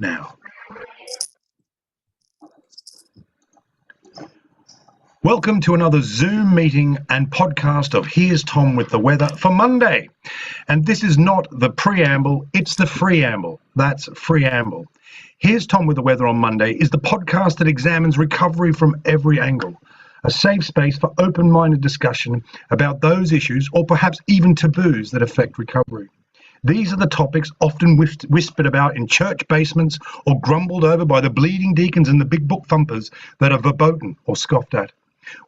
now. Welcome to another Zoom meeting and podcast of Here's Tom with the Weather for Monday. And this is not the preamble, it's the freeamble. That's freeamble. Here's Tom with the Weather on Monday is the podcast that examines recovery from every angle. A safe space for open-minded discussion about those issues or perhaps even taboos that affect recovery. These are the topics often whispered about in church basements or grumbled over by the bleeding deacons and the Big Book Thumpers that are verboten or scoffed at.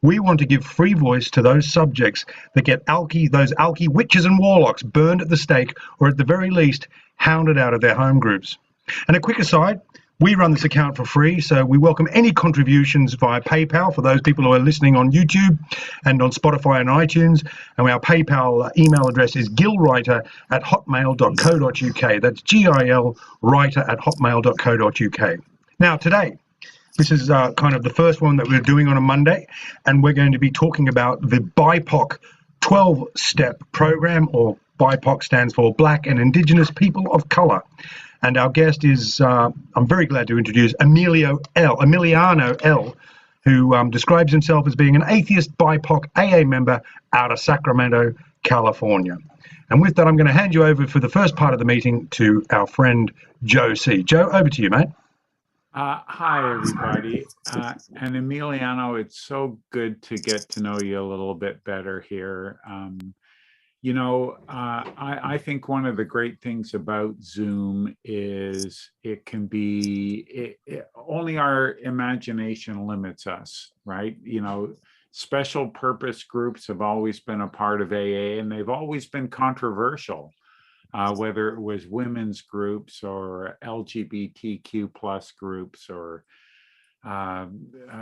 We want to give free voice to those subjects that get those Alkie witches and warlocks burned at the stake, or at the very least, hounded out of their home groups. And a quick aside, we run this account for free, so we welcome any contributions via PayPal for those people who are listening on YouTube and on Spotify and iTunes. And our PayPal email address is gilwriter@hotmail.co.uk. That's GIL writer@hotmail.co.uk. Now, today, this is kind of the first one that we're doing on a Monday, and we're going to be talking about the BIPOC 12-step program, or BIPOC stands for Black and Indigenous People of Color. And our guest is, I'm very glad to introduce Emiliano L, who describes himself as being an atheist BIPOC AA member out of Sacramento, California. And with that, I'm going to hand you over for the first part of the meeting to our friend Joe C. Joe, over to you, mate. Hi, everybody. And Emiliano, it's so good to get to know you a little bit better here. I think one of the great things about Zoom is it can be, only our imagination limits us, right? Special purpose groups have always been a part of AA, and they've always been controversial. Whether it was women's groups or LGBTQ plus groups or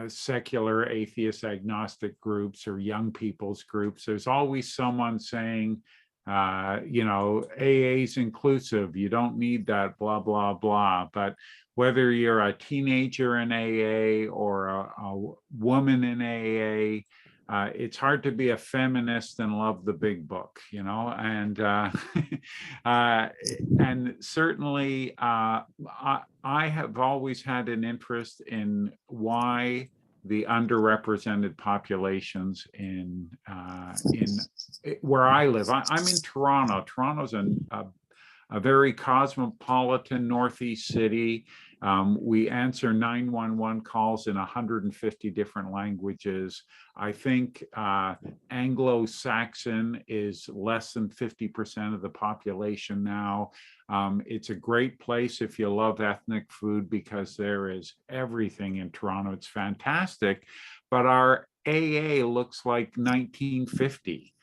secular atheist agnostic groups or young people's groups, there's always someone saying, AA's inclusive, you don't need that, blah, blah, blah. But whether you're a teenager in AA or a woman in AA, it's hard to be a feminist and love the big book, and and certainly I have always had an interest in why the underrepresented populations in where I live. I'm in Toronto. Toronto's a very cosmopolitan northeast city. We answer 911 calls in 150 different languages. I think Anglo-Saxon is less than 50% of the population now. It's a great place if you love ethnic food because there is everything in Toronto. It's fantastic. But our AA looks like 1950.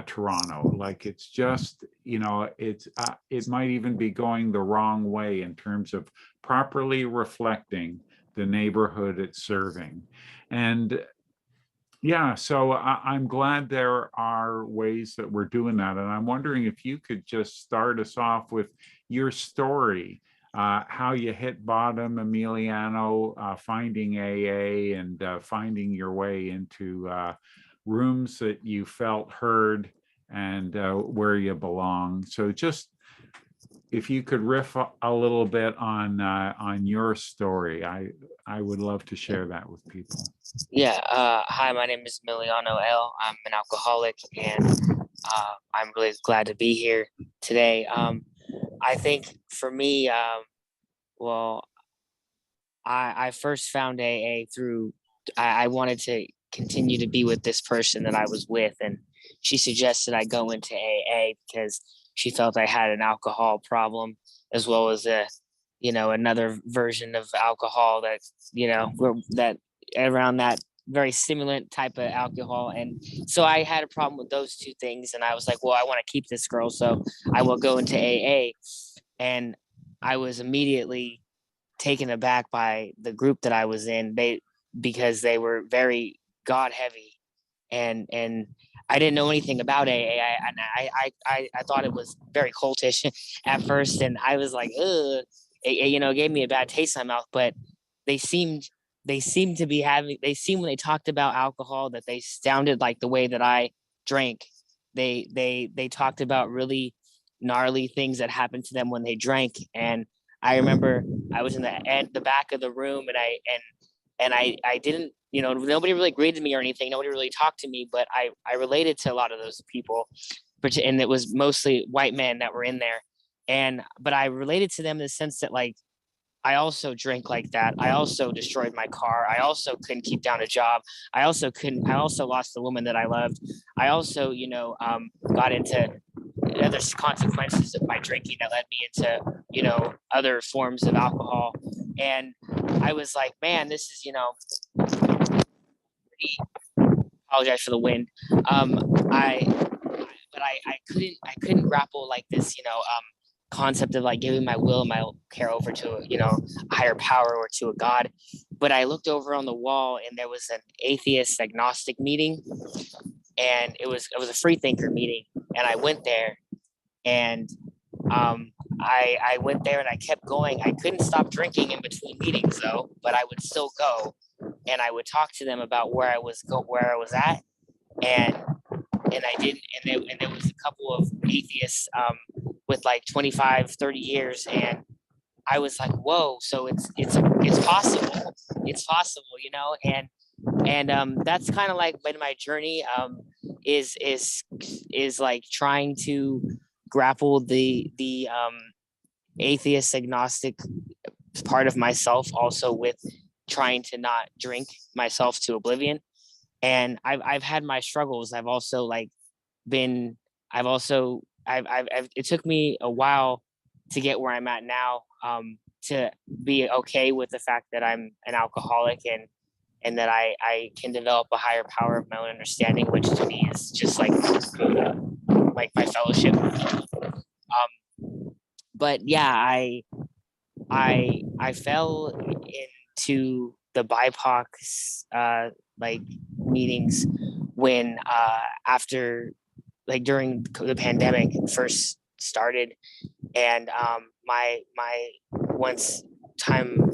Toronto, like it's just, it might even be going the wrong way in terms of properly reflecting the neighborhood it's serving. And yeah, so I'm glad there are ways that we're doing that. And I'm wondering if you could just start us off with your story, how you hit bottom, Emiliano, finding AA and finding your way into rooms that you felt heard and where you belong. So just if you could riff a little bit on your story, I would love to share that with people. Yeah. Hi, my name is Emiliano L. I'm an alcoholic, and I'm really glad to be here today. I think for me, I first found AA through, I wanted to continue to be with this person that I was with, and she suggested I go into AA because she felt I had an alcohol problem, as well as another version of alcohol that that around that very stimulant type of alcohol. And so I had a problem with those two things, and I was like, well, I want to keep this girl, so I will go into AA. And I was immediately taken aback by the group that I was in, because they were very God heavy, and I didn't know anything about AA. I thought it was very cultish at first, and I was like, ugh, it gave me a bad taste in my mouth. But they seemed to be having, when they talked about alcohol, that they sounded like the way that I drank. They talked about really gnarly things that happened to them when they drank, and I remember I was in the back of the room, and I didn't, you know, nobody really greeted me or anything. Nobody really talked to me, but I related to a lot of those people, and it was mostly white men that were in there. But I related to them in the sense that, like, I also drank like that. I also destroyed my car. I also couldn't keep down a job. I also lost the woman that I loved. I also, got into other consequences of my drinking that led me into, other forms of alcohol. And I was like, man, this is, pretty, apologize for the wind. I, but I couldn't grapple like this, concept of like giving my will and my care over to, a higher power or to a God. But I looked over on the wall and there was an atheist agnostic meeting, and it was a free thinker meeting. And I went there, and I went there and I kept going. I couldn't stop drinking in between meetings though, but I would still go and I would talk to them about where I was at. And I didn't, and there was a couple of atheists with like 25, 30 years. And I was like, whoa, so it's possible. It's possible, and that's kind of like been my journey, is like trying to grapple the atheist agnostic part of myself also with trying to not drink myself to oblivion. And I've had my struggles. I've also like been, I've it took me a while to get where I'm at now, to be okay with the fact that I'm an alcoholic, and that I can develop a higher power of my own understanding, which to me is just like my fellowship. But yeah, I fell into the BIPOC like meetings when after, like, during the pandemic first started. And my once time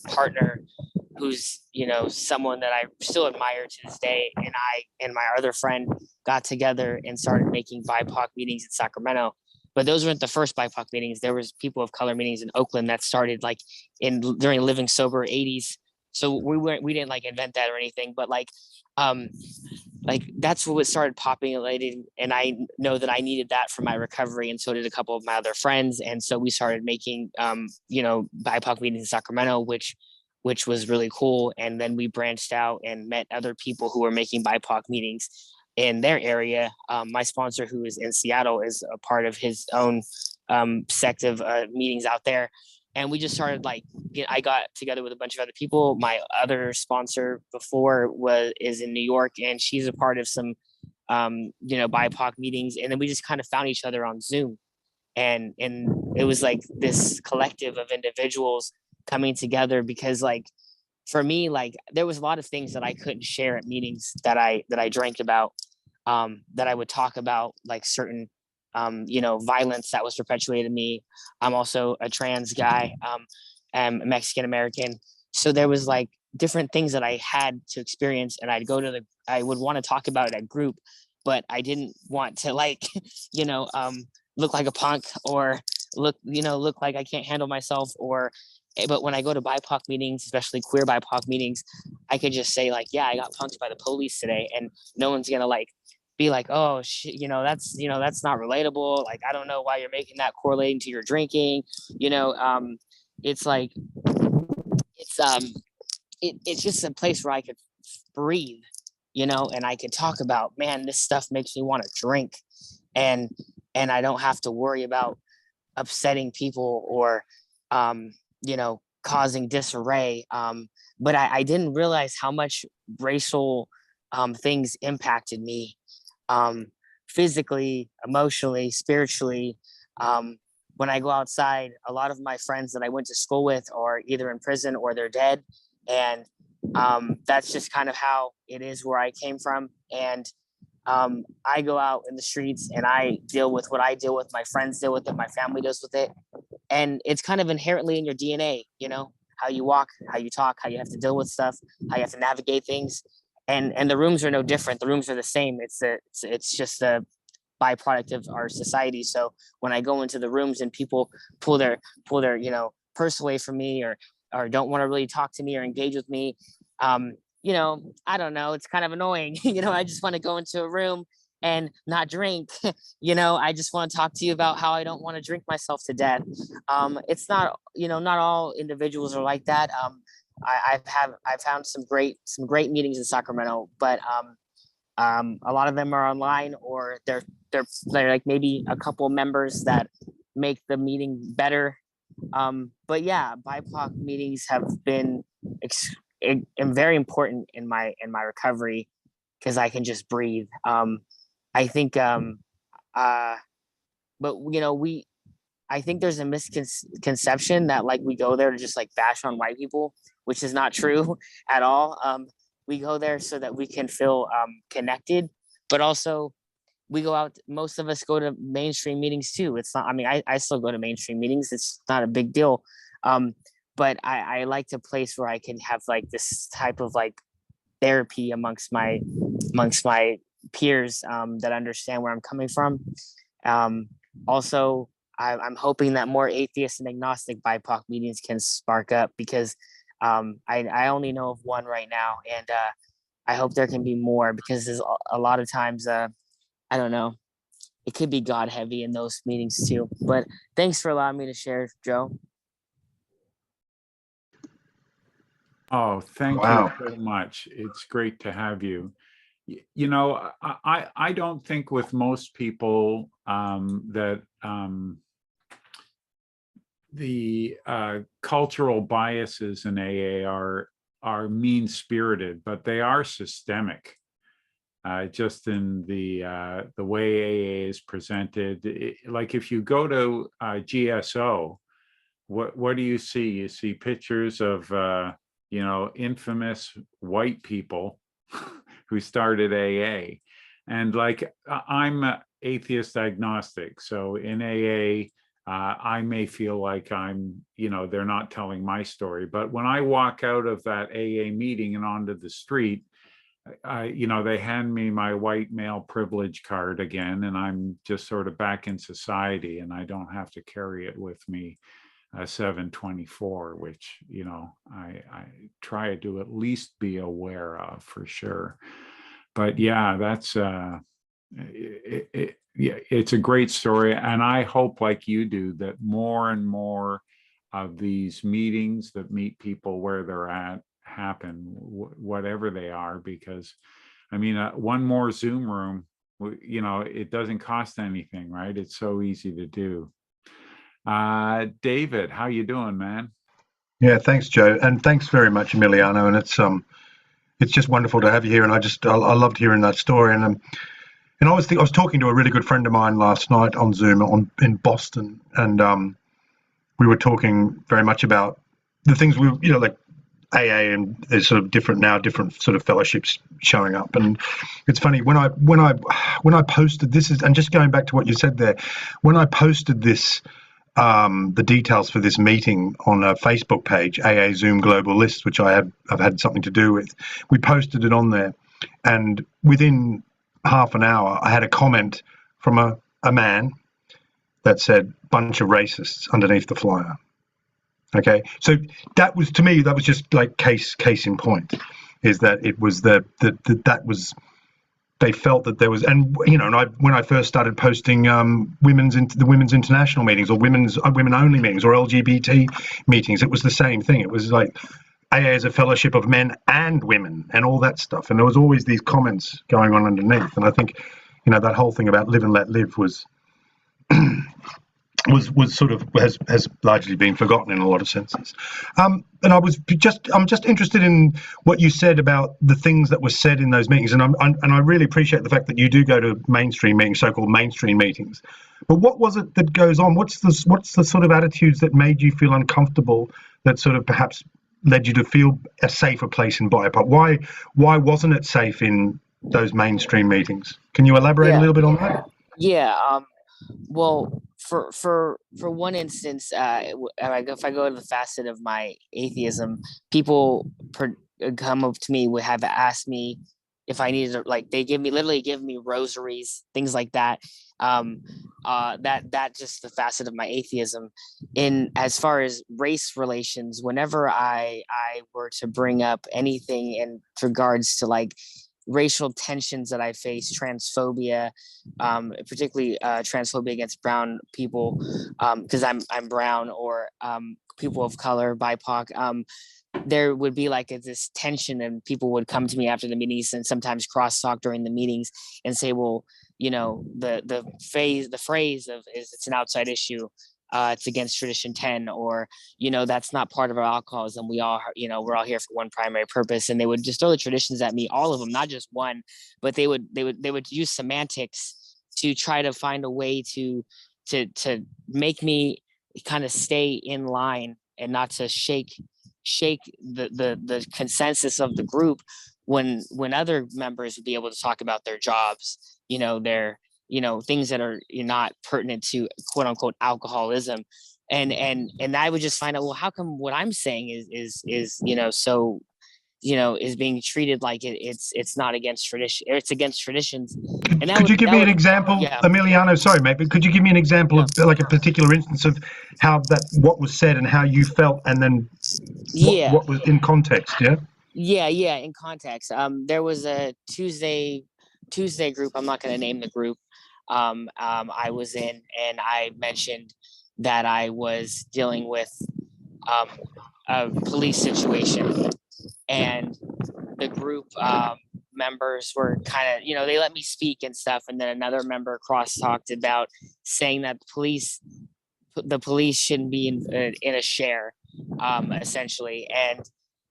partner, who's someone that I still admire to this day, and I and my other friend got together and started making BIPOC meetings in Sacramento. But those weren't the first BIPOC meetings. There was people of color meetings in Oakland that started like during Living Sober 80s. So we didn't like invent that or anything, but like that's what started populating. And I know that I needed that for my recovery, and so did a couple of my other friends. And so we started making BIPOC meetings in Sacramento, which was really cool. And then we branched out and met other people who were making BIPOC meetings in their area. My sponsor, who is in Seattle, is a part of his own sect of meetings out there. And we just started I got together with a bunch of other people. My other sponsor before is in New York, and she's a part of some, BIPOC meetings. And then we just kind of found each other on Zoom. And it was like this collective of individuals coming together, because like, for me, like there was a lot of things that I couldn't share at meetings that I drank about, that I would talk about, like certain violence that was perpetuated to me. I'm also a trans guy, I'm Mexican American. So there was like different things that I had to experience, and I would want to talk about it at group, but I didn't want to look like a punk, or look like I can't handle myself, but when I go to BIPOC meetings, especially queer BIPOC meetings, I could just say like, yeah, I got punked by the police today, and no one's gonna be like, oh shit, that's not relatable. Like, I don't know why you're making that correlating to your drinking. It's like, it's just a place where I could breathe, and I could talk about, man, this stuff makes me want to drink, and I don't have to worry about upsetting people or, causing disarray. But I didn't realize how much racial things impacted me, physically, emotionally, spiritually. When I go outside, a lot of my friends that I went to school with are either in prison or they're dead. And that's just kind of how it is where I came from. And I go out in the streets and I deal with what I deal with, my friends deal with it, my family deals with it. And it's kind of inherently in your DNA, how you walk, how you talk, how you have to deal with stuff, how you have to navigate things. And the rooms are no different. The rooms are the same. It's just byproduct of our society. So when I go into the rooms and people pull their purse away from me, or don't want to really talk to me or engage with me, I don't know, it's kind of annoying. I just want to go into a room and not drink. I just want to talk to you about how I don't want to drink myself to death. It's not, not all individuals are like that. I've found some great meetings in Sacramento, but a lot of them are online, or they're like maybe a couple members that make the meeting better. But yeah, BIPOC meetings have been very important in my recovery, because I can just breathe. I think, but I think there's a misconception that like we go there to just like bash on white people, which is not true at all. We go there so that we can feel connected, but also we go out. Most of us go to mainstream meetings too. It's not, I mean, I still go to mainstream meetings. It's not a big deal. But I like a place where I can have like this type of like therapy amongst my peers that understand where I'm coming from. Also, I'm hoping that more atheist and agnostic BIPOC meetings can spark up, because I only know of one right now, and I hope there can be more, because there's a lot of times, I don't know, it could be God heavy in those meetings too. But thanks for allowing me to share, Joe. Oh, thank Wow. you so much. It's great to have you. I don't think with most people that the cultural biases in AA are mean-spirited, but they are systemic. Just in the way AA is presented, like if you go to GSO, what do you see? You see pictures of infamous white people who started AA, and like I'm atheist agnostic, so in AA. I may feel like I'm, they're not telling my story, but when I walk out of that AA meeting and onto the street, they hand me my white male privilege card again, and I'm just sort of back in society, and I don't have to carry it with me 7/24, which, I try to at least be aware of for sure. But yeah, that's, it's a great story. And I hope, like you do, that more and more of these meetings that meet people where they're at happen, whatever they are, because I mean, one more Zoom room, it doesn't cost anything, right? It's so easy to do. David, how you doing, man? Yeah, thanks, Joe, and thanks very much, Emiliano. And it's just wonderful to have you here. And I loved hearing that story. And I was talking to a really good friend of mine last night on Zoom in Boston, and we were talking very much about the things like AA, and there's sort of different sort of fellowships showing up. And it's funny when I posted this, and just going back to what you said there, when I posted this. The details for this meeting on a Facebook page, AA Zoom Global List, which I've had something to do with. We posted it on there, and within half an hour, I had a comment from a man that said, "Bunch of racists" underneath the flyer. Okay, so that was, to me, that was just like case in point, is that it was that was. They felt that there was, and when I first started posting the women's international meetings, or women only meetings, or LGBT meetings, it was the same thing. It was like AA is a fellowship of men and women, and all that stuff. And there was always these comments going on underneath. And I think, that whole thing about live and let live was sort of has largely been forgotten in a lot of senses. And I'm just interested in what you said about the things that were said in those meetings, and I really appreciate the fact that you do go to mainstream meetings, so-called mainstream meetings. But what was it that goes on? What's the sort of attitudes that made you feel uncomfortable, that sort of perhaps led you to feel a safer place in BIPOC? Why wasn't it safe in those mainstream meetings? Can you elaborate a little bit on that? Yeah. Well, for one instance, if I go to the facet of my atheism, people come up to me, would have asked me, if I needed to, like, they literally give me rosaries, things like that. That just the facet of my atheism. In as far as race relations, whenever I were to bring up anything in regards to like racial tensions that I face, transphobia, particularly transphobia against brown people, because I'm brown, or people of color, BIPOC. There would be like this tension, and people would come to me after the meetings and sometimes cross talk during the meetings and say, well, the phrase of is it's an outside issue, it's against tradition 10, or that's not part of our alcoholism. We all, we're all here for one primary purpose. And they would just throw the traditions at me, all of them, not just one, but they would use semantics to try to find a way to make me kind of stay in line and not to shake the consensus of the group, when other members would be able to talk about their jobs, their things that are not pertinent to quote unquote alcoholism. And I would just find out, well, how come what I'm saying is so is being treated like it's not against tradition, or it's against traditions. And could you give me an example, yeah. Emiliano? Sorry, mate, but could you give me an example of like a particular instance of how what was said and how you felt, and then what was in context? Yeah, in context. There was a Tuesday group. I'm not going to name the group. I was in, and I mentioned that I was dealing with a police situation, and the group members were kind of, they let me speak and stuff, and then another member cross talked about saying that the police shouldn't be in a share, essentially. And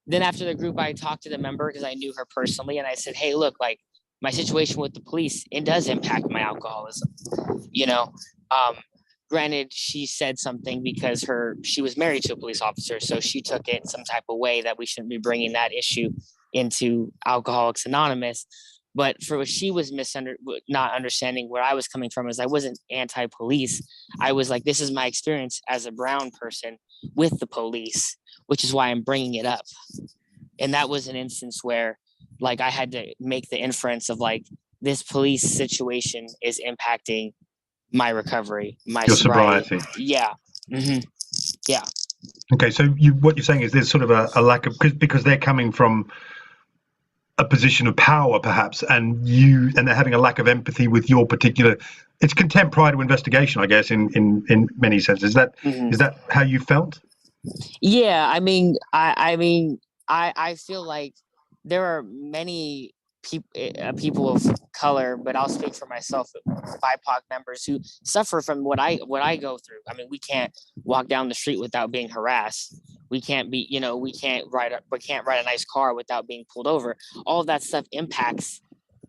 then after the group, I talked to the member because I knew her personally, and I said, hey, look, like, my situation with the police, it does impact my alcoholism. Granted, she said something because she was married to a police officer, so she took it some type of way that we shouldn't be bringing that issue into Alcoholics Anonymous. But for what she was not understanding where I was coming from, is I wasn't anti-police. I was like, this is my experience as a brown person with the police, which is why I'm bringing it up. And that was an instance where, like, I had to make the inference of like, this police situation is impacting my recovery, your sobriety. Yeah. Mm-hmm. Yeah. Okay, so what you're saying is there's sort of a lack of, because they're coming from a position of power, perhaps, and they're having a lack of empathy with your particular. It's contempt prior to investigation, I guess, in many senses. Is that is that how you felt? Yeah, I mean, I feel like there are many people of color, but I'll speak for myself, BIPOC members who suffer from what I go through. I mean, we can't walk down the street without being harassed. We can't be, we can't ride a nice car without being pulled over. All of that stuff impacts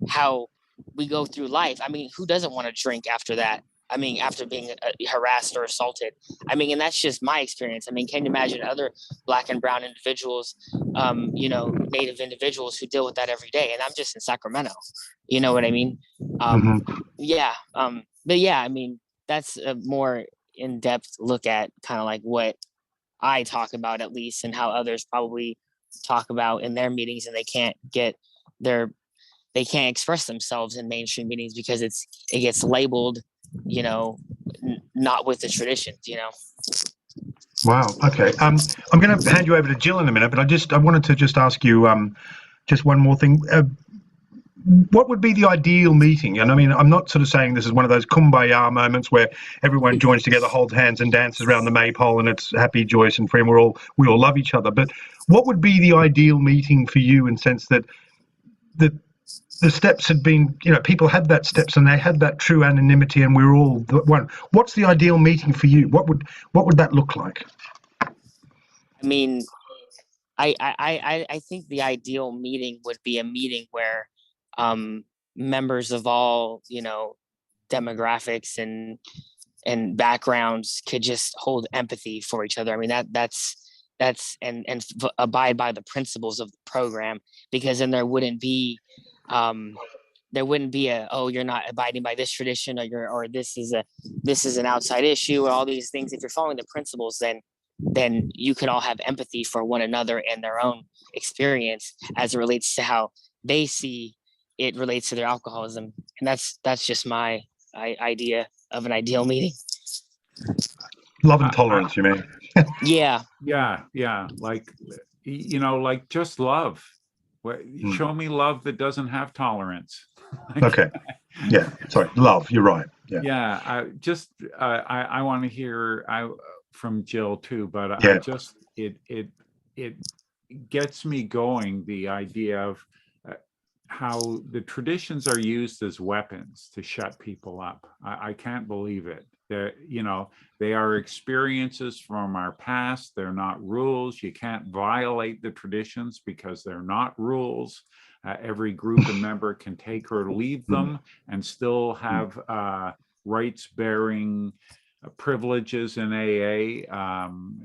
how we go through life. I mean, who doesn't want to drink after that? I mean, after being harassed or assaulted. I mean, and that's just my experience. I mean, can you imagine other Black and brown individuals, Native individuals who deal with that every day? And I'm just in Sacramento. You know what I mean? Yeah. But yeah, I mean, that's a more in-depth look at kind of like what I talk about, at least, and how others probably talk about in their meetings, and they can't express themselves in mainstream meetings because it gets labeled, not with the traditions, Wow. Okay. I'm going to hand you over to Jill in a minute, but I wanted to just ask you just one more thing. What would be the ideal meeting? And I mean, I'm not sort of saying this is one of those kumbaya moments where everyone joins together, holds hands, and dances around the maypole, and it's happy, joyous, and free, and we all love each other. But what would be the ideal meeting for you, in the sense that the steps had been, people had that steps, and they had that true anonymity, and we were all one. What's the ideal meeting for you? What would that look like? I mean, I think the ideal meeting would be a meeting where members of all, demographics and backgrounds could just hold empathy for each other. I mean, that's and abide by the principles of the program, because then there wouldn't be oh, you're not abiding by this tradition, or this is an outside issue, or all these things. If you're following the principles, then you could all have empathy for one another and their own experience as it relates to how they see it relates to their alcoholism. And that's just my idea of an ideal meeting. Love and tolerance, you mean? Yeah. Yeah. Like, like just love. Show me love that doesn't have tolerance. Okay. Yeah. Sorry. Love. You're right. Yeah. Yeah. I want to hear from Jill too, but Yeah. it gets me going, the idea of how the traditions are used as weapons to shut people up. I can't believe it. They are experiences from our past. They're not rules. You can't violate the traditions because they're not rules. Every group and member can take or leave them and still have rights-bearing privileges in AA,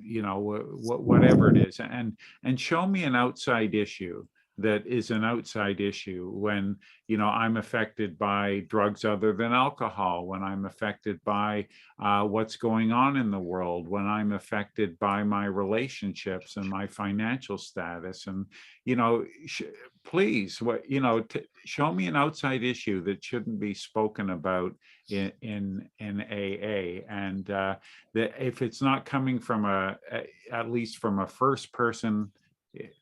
whatever it is. And show me an outside issue that is an outside issue when, I'm affected by drugs other than alcohol, when I'm affected by what's going on in the world, when I'm affected by my relationships and my financial status. And, please, show me an outside issue that shouldn't be spoken about in AA. And that if it's not coming from at least from a first person,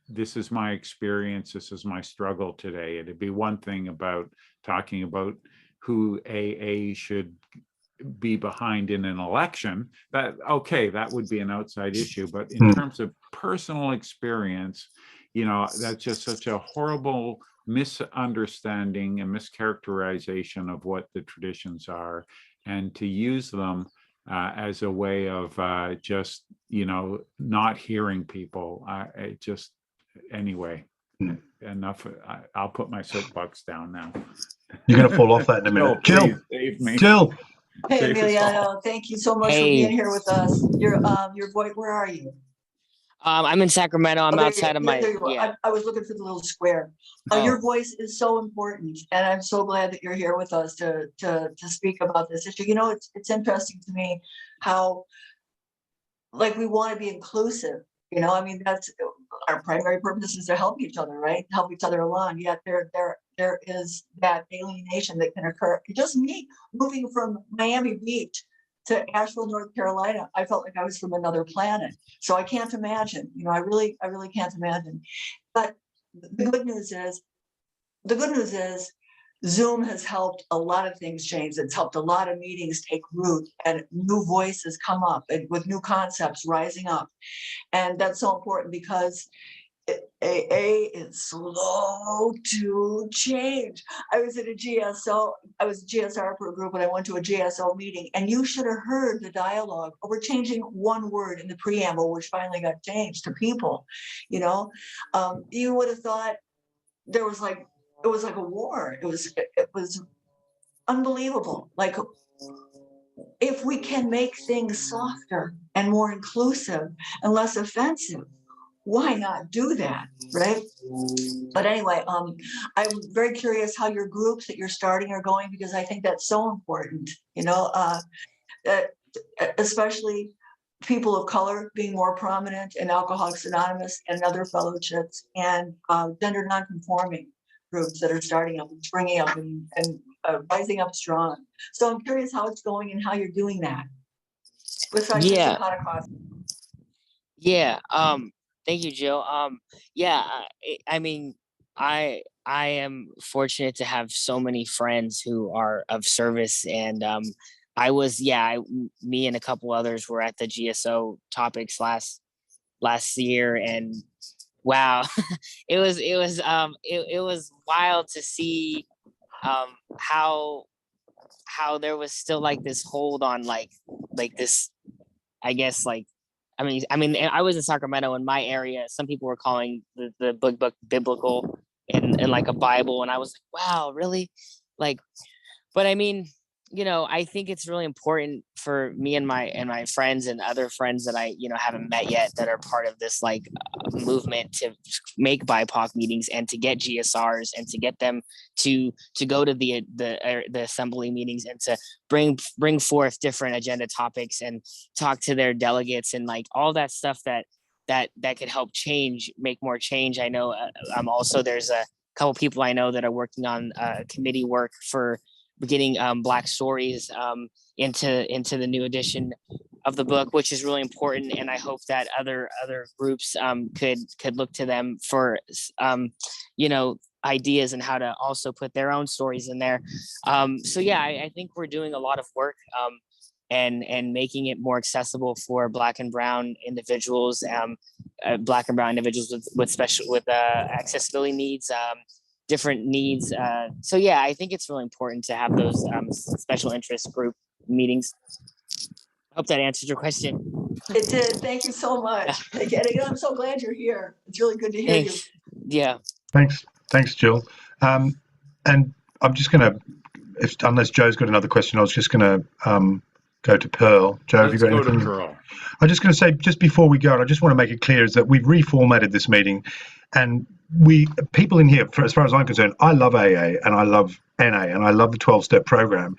this is my experience, this is my struggle today. It'd be one thing about talking about who AA should be behind in an election. That would be an outside issue. But in terms of personal experience, that's just such a horrible misunderstanding and mischaracterization of what the traditions are, and to use them as a way of just, not hearing people. Anyway, enough. I'll put my soapbox down now. You're going to fall off that in a minute. Jill, save me. Jill. Hey, Emiliano, thank you so much for being here with us. Your voice, where are you? I'm in Sacramento. I'm outside of my. Yeah. I was looking for the little square. Your voice is so important, and I'm so glad that you're here with us to speak about this issue. It's interesting to me how, we want to be inclusive. That's our primary purpose, is to help each other, right? Help each other along. Yet there is that alienation that can occur. Just me moving from Miami Beach to Asheville, North Carolina, I felt like I was from another planet. So I can't imagine. I really can't imagine. But the good news is Zoom has helped a lot of things change. It's helped a lot of meetings take root and new voices come up and with new concepts rising up. And that's so important because AA is slow to change. I was at a GSO, I was a GSR for a group, and I went to a GSO meeting, and you should have heard the dialogue. We're changing one word in the preamble, which finally got changed to people. You would have thought it was like a war. It was unbelievable. Like, if we can make things softer and more inclusive and less offensive, why not do that, right? But anyway, I'm very curious how your groups that you're starting are going, because I think that's so important, especially people of color being more prominent in Alcoholics Anonymous and other fellowships, and gender nonconforming groups that are starting up and springing up and rising up strong. So I'm curious how it's going and how you're doing that. Besides the Pentecost. Yeah. Thank you, Jill. I am fortunate to have so many friends who are of service, and me and a couple others were at the GSO topics last year, and wow, it was wild to see how there was still like this hold on like this, I guess, I mean, I was in Sacramento. In my area, some people were calling the book biblical and like a Bible, and I was like, wow, really? But I mean, I think it's really important for me and my friends and other friends that I haven't met yet that are part of this movement to make BIPOC meetings and to get GSRs and to get them to go to the assembly meetings and to bring forth different agenda topics and talk to their delegates and all that stuff that could help make more change. I know also there's a couple people I know that are working on committee work for getting Black stories into the new edition of the book, which is really important. And I hope that other groups could look to them for ideas and how to also put their own stories in there. So yeah, I think we're doing a lot of work and making it more accessible for Black and Brown individuals, Black and Brown individuals with accessibility needs, different needs. So yeah, I think it's really important to have those special interest group meetings. Hope that answers your question. It did. Thank you so much. Again, I'm so glad you're here. It's really good to hear you. Yeah. Thanks, Jill. And I'm just going to, unless Joe's got another question, I was just going to go to Pearl. Joe, have you got anything? Pearl. I'm just going to say, just before we go, I just want to make it clear is that we've reformatted this meeting, and people in here, as far as I'm concerned, I love AA and I love NA and I love the 12-step program.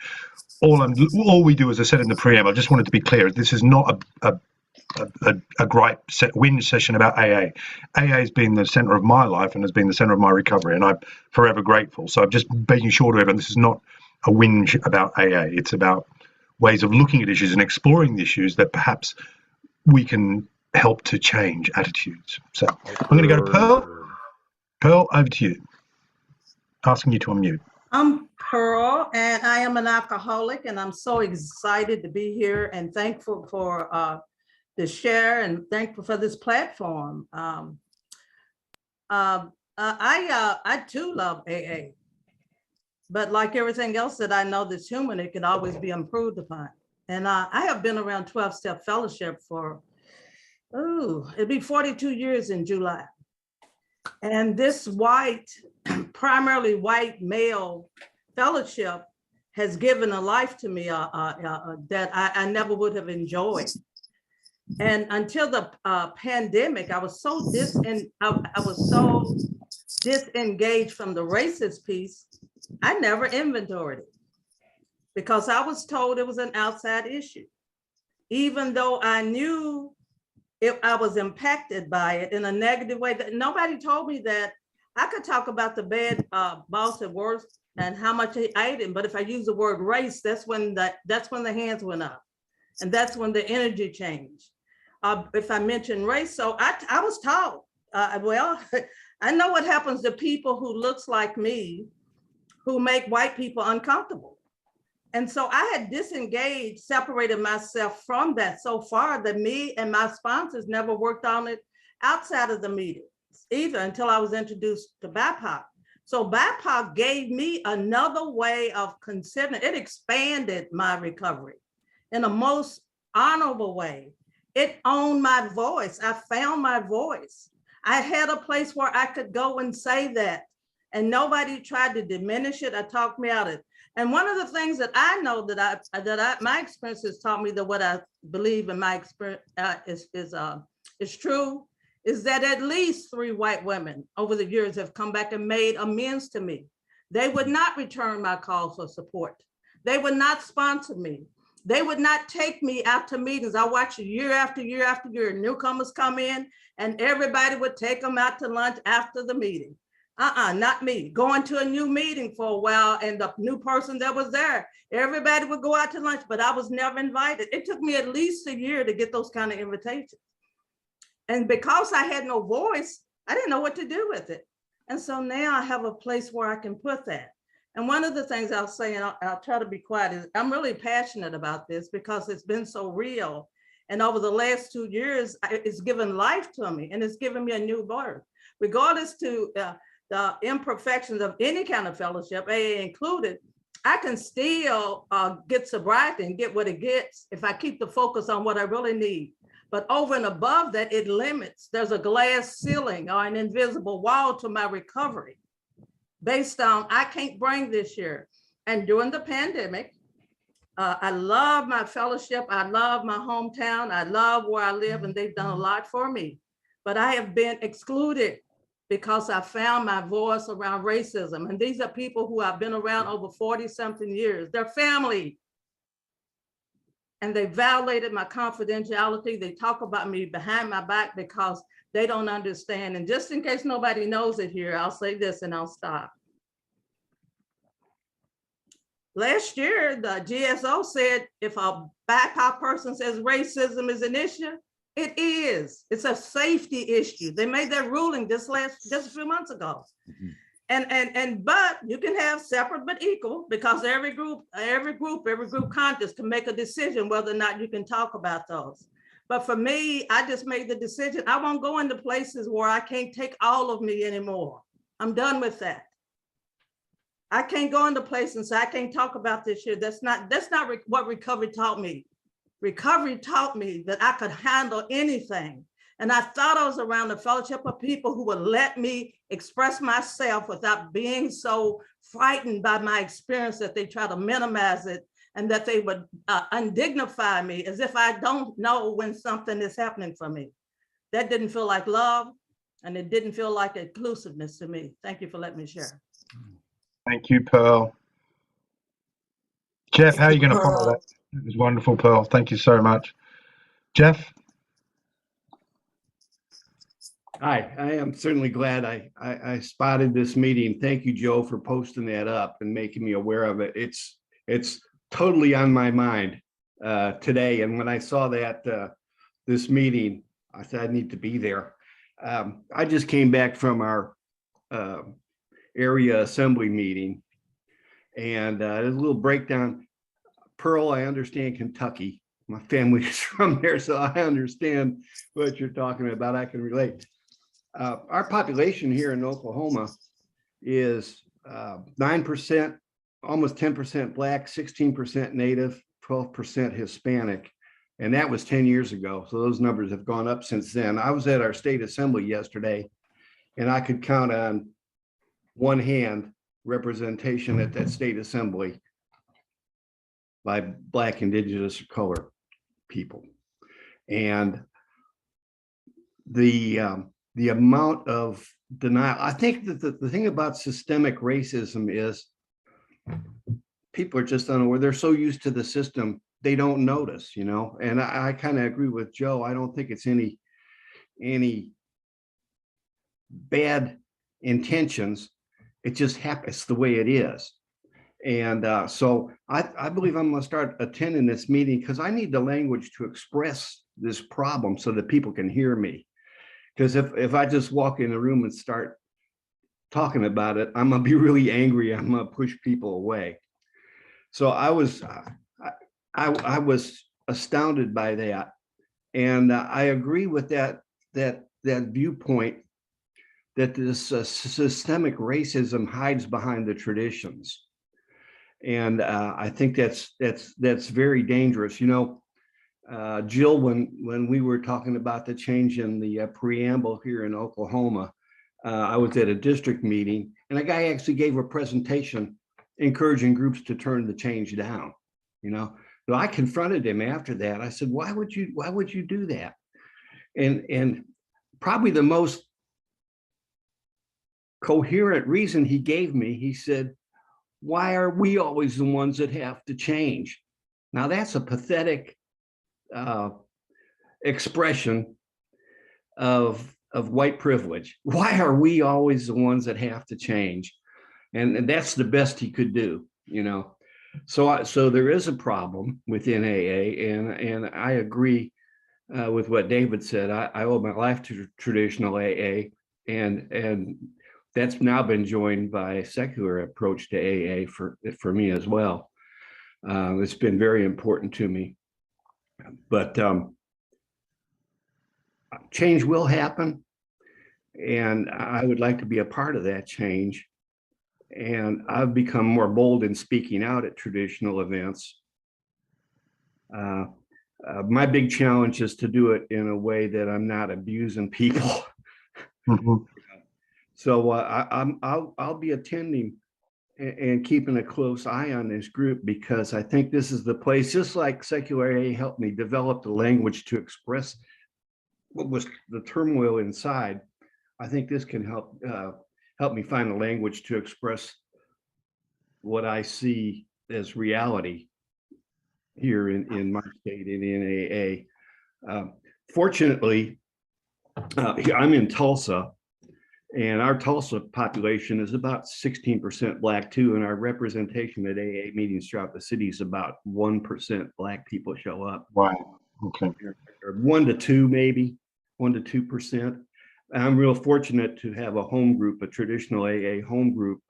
All we do, as I said in the preamble, I just wanted to be clear, this is not a gripe whinge session about AA. AA has been the center of my life and has been the center of my recovery, and I'm forever grateful. So I'm just making sure to everyone, this is not a whinge about AA. It's about ways of looking at issues and exploring the issues that perhaps we can help to change attitudes. So I'm going to go to Pearl. Pearl, over to you. Asking you to unmute. I'm Pearl, and I am an alcoholic, and I'm so excited to be here and thankful for the share and thankful for this platform. I too love AA, but like everything else that I know that's human, it can always be improved upon. And I have been around 12-step fellowship for, it'd be 42 years in July. And this primarily white male fellowship has given a life to me that I never would have enjoyed. And until the pandemic, I was so disengaged from the racist piece, I never inventoried it because I was told it was an outside issue, even though I knew I was impacted by it in a negative way. That nobody told me that I could talk about the bad boss at work and how much I ate him, but if I use the word race, that's when the hands went up, and that's when the energy changed. If I mention race, so I was taught. Well, I know what happens to people who looks like me, who make white people uncomfortable. And so I had disengaged, separated myself from that so far that me and my sponsors never worked on it outside of the meetings either until I was introduced to BIPOC. So BIPOC gave me another way of considering. It expanded my recovery in a most honorable way. It owned my voice. I found my voice. I had a place where I could go and say that, and nobody tried to diminish it or talk me out of it. And one of the things that I know that my experience has taught me, that what I believe in my experience is true, is that at least 3 white women over the years have come back and made amends to me. They would not return my calls for support. They would not sponsor me. They would not take me out to meetings. I watched year after year after year, newcomers come in and everybody would take them out to lunch after the meeting. Not me. Going to a new meeting for a while and the new person that was there, everybody would go out to lunch, but I was never invited. It took me at least a year to get those kind of invitations. And because I had no voice, I didn't know what to do with it. And so now I have a place where I can put that. And one of the things I'll say, and I'll try to be quiet, is I'm really passionate about this because it's been so real. And over the last 2 years, it's given life to me and it's given me a new birth. Regardless to the imperfections of any kind of fellowship, AA included, I can still get sobriety and get what it gets if I keep the focus on what I really need. But over and above that, it limits. There's a glass ceiling or an invisible wall to my recovery based on, I can't bring this year. And during the pandemic, I love my fellowship. I love my hometown. I love where I live, and they've done a lot for me. But I have been excluded because I found my voice around racism. And these are people who I've been around over 40 something years. They're family. and they violated my confidentiality. They talk about me behind my back because they don't understand. And just in case nobody knows it here, I'll say this and I'll stop. Last year, the GSO said if a BIPOC person says racism is an issue, it is. It's a safety issue. They made that ruling just a few months ago. But you can have separate but equal, because every group conscious can make a decision whether or not you can talk about those. But for me, I just made the decision. I won't go into places where I can't take all of me anymore. I'm done with that. I can't go into places and say I can't talk about this shit. That's not what recovery taught me. Recovery taught me that I could handle anything. And I thought I was around a fellowship of people who would let me express myself without being so frightened by my experience that they try to minimize it, and that they would undignify me as if I don't know when something is happening for me. That didn't feel like love, and it didn't feel like inclusiveness to me. Thank you for letting me share. Thank you, Pearl. Jeff, how are you going to follow that? It was wonderful, Pearl. Thank you so much. Jeff? Hi, I am certainly glad I spotted this meeting. Thank you, Joe, for posting that up and making me aware of it. It's totally on my mind today. And when I saw that this meeting, I said I need to be there. I just came back from our area assembly meeting, and there's a little breakdown. Pearl, I understand Kentucky. My family is from there, so I understand what you're talking about. I can relate. Our population here in Oklahoma is 9%, almost 10% Black, 16% Native, 12% Hispanic. And that was 10 years ago. So those numbers have gone up since then. I was at our state assembly yesterday, and I could count on one hand representation at that state assembly by Black, Indigenous, or color people. And the amount of denial, I think that the thing about systemic racism is people are just unaware. They're so used to the system, they don't notice, you know. And I kind of agree with Joe. I don't think it's any bad intentions. It just happens the way it is. And so I believe I'm going to start attending this meeting because I need the language to express this problem so that people can hear me. Because if I just walk in the room and start talking about it, I'm going to be really angry. I'm going to push people away. So I was astounded by that. And I agree with that viewpoint that this systemic racism hides behind the traditions. And I think that's very dangerous. You know, Jill, when we were talking about the change in the preamble here in Oklahoma, I was at a district meeting, and a guy actually gave a presentation encouraging groups to turn the change down. You know, so I confronted him after that. I said, why would you do that? And probably the most coherent reason he gave me, he said, why are we always the ones that have to change? Now that's a pathetic expression of white privilege. Why are we always the ones that have to change? And that's the best he could do, you know. So there is a problem within AA, and I agree with what David said. I owe my life to traditional AA, and that's now been joined by a secular approach to AA for me as well. It's been very important to me. But change will happen, and I would like to be a part of that change. And I've become more bold in speaking out at traditional events. My big challenge is to do it in a way that I'm not abusing people. Mm-hmm. So I'll be attending and keeping a close eye on this group, because I think this is the place, just like secular AA helped me develop the language to express what was the turmoil inside. I think this can help me find a language to express what I see as reality here in my state and in AA. Fortunately, I'm in Tulsa, and our Tulsa population is about 16% Black too, and our representation at AA meetings throughout the city is about 1% Black people show up. Wow. Okay. Or 1 to 2, maybe 1 to 2%. I'm real fortunate to have a home group, a traditional AA home group,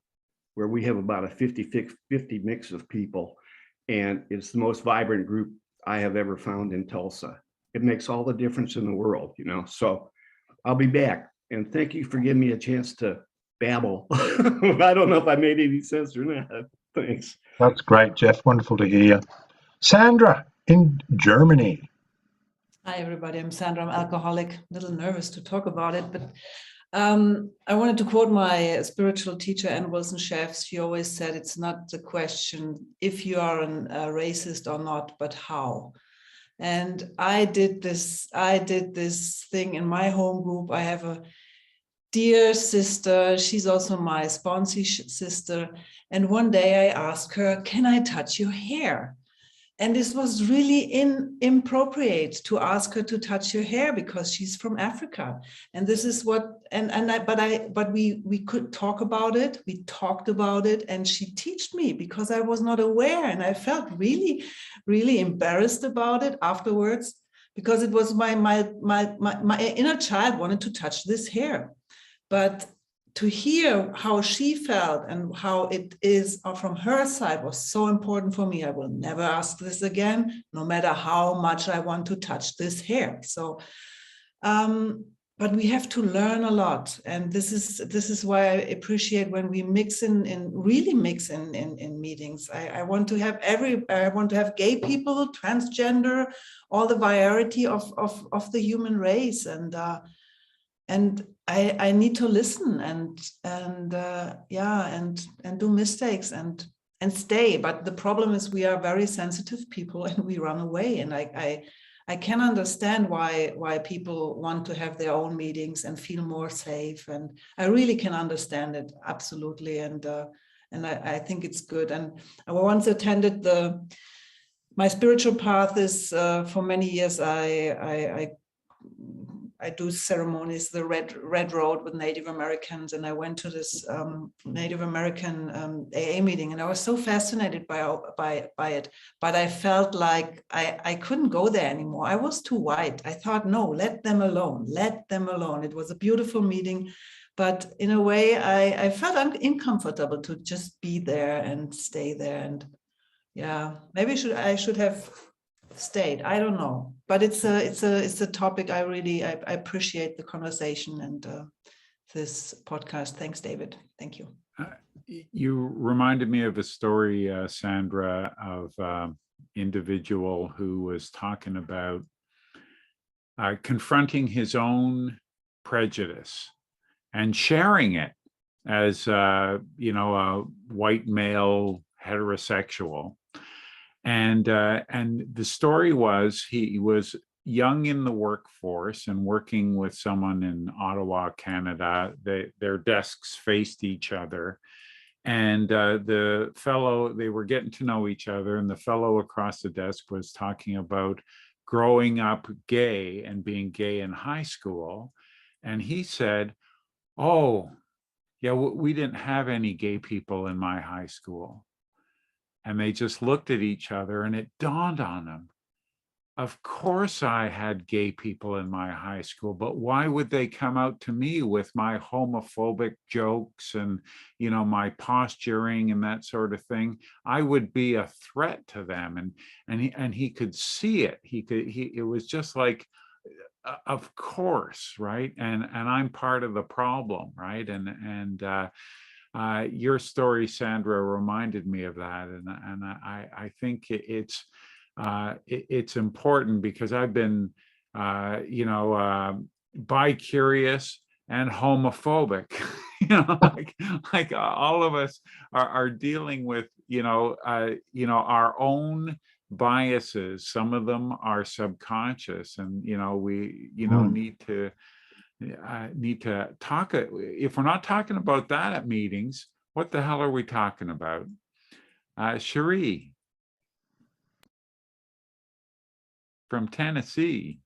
where we have about a 50-50 mix of people. And it's the most vibrant group I have ever found in Tulsa. It makes all the difference in the world, you know. So I'll be back. And thank you for giving me a chance to babble. I don't know if I made any sense or not. Thanks. That's great, Jeff. Wonderful to hear. Sandra in Germany. Hi, everybody. I'm Sandra. I'm alcoholic. A little nervous to talk about it, but I wanted to quote my spiritual teacher, Ann Wilson Chefs. She always said, it's not the question if you are a racist or not, but how. And I did this thing in my home group. I have a dear sister. She's also my sponsee sister. And one day I asked her, can I touch your hair? And this was really inappropriate to ask her to touch her hair because she's from Africa. And this is what, but we could talk about it. We talked about it, and she taught me because I was not aware. And I felt really, really embarrassed about it afterwards, because it was my inner child wanted to touch this hair. But to hear how she felt and how it is from her side was so important for me. I will never ask this again, no matter how much I want to touch this hair. So, but we have to learn a lot. And this is why I appreciate when we really mix in meetings. I want to have gay people, transgender, all the variety of the human race. And I need to listen and do mistakes and stay. But the problem is we are very sensitive people and we run away. And I can understand why people want to have their own meetings and feel more safe. And I really can understand it, absolutely. And I think it's good. And I once attended my spiritual path is for many years I do ceremonies, the Red Road with Native Americans, and I went to this Native American AA meeting, and I was so fascinated by it. But I felt like I couldn't go there anymore. I was too white. I thought, no, let them alone. Let them alone. It was a beautiful meeting, but in a way, I felt uncomfortable to just be there and stay there. And yeah, maybe I should have stayed. I don't know, but it's a topic I appreciate the conversation and this podcast. Thanks, David. Thank you. You reminded me of a story, Sandra, of individual who was talking about confronting his own prejudice and sharing it as a white male heterosexual. And the story was he was young in the workforce and working with someone in Ottawa, Canada. Their desks faced each other. And the fellow, they were getting to know each other, and the fellow across the desk was talking about growing up gay and being gay in high school. And he said, oh, yeah, we didn't have any gay people in my high school. And they just looked at each other, and it dawned on them, of course I had gay people in my high school, but why would they come out to me with my homophobic jokes and, my posturing and that sort of thing? I would be a threat to them. And he could see it. It was just like, of course, right? And I'm part of the problem, right? And your story, Sandra, reminded me of that, and I think it's important because I've been, bi-curious and homophobic. like all of us are dealing with, our own biases. Some of them are subconscious, and we need to talk. If we're not talking about that at meetings, what the hell are we talking about? Cherie. from Tennessee.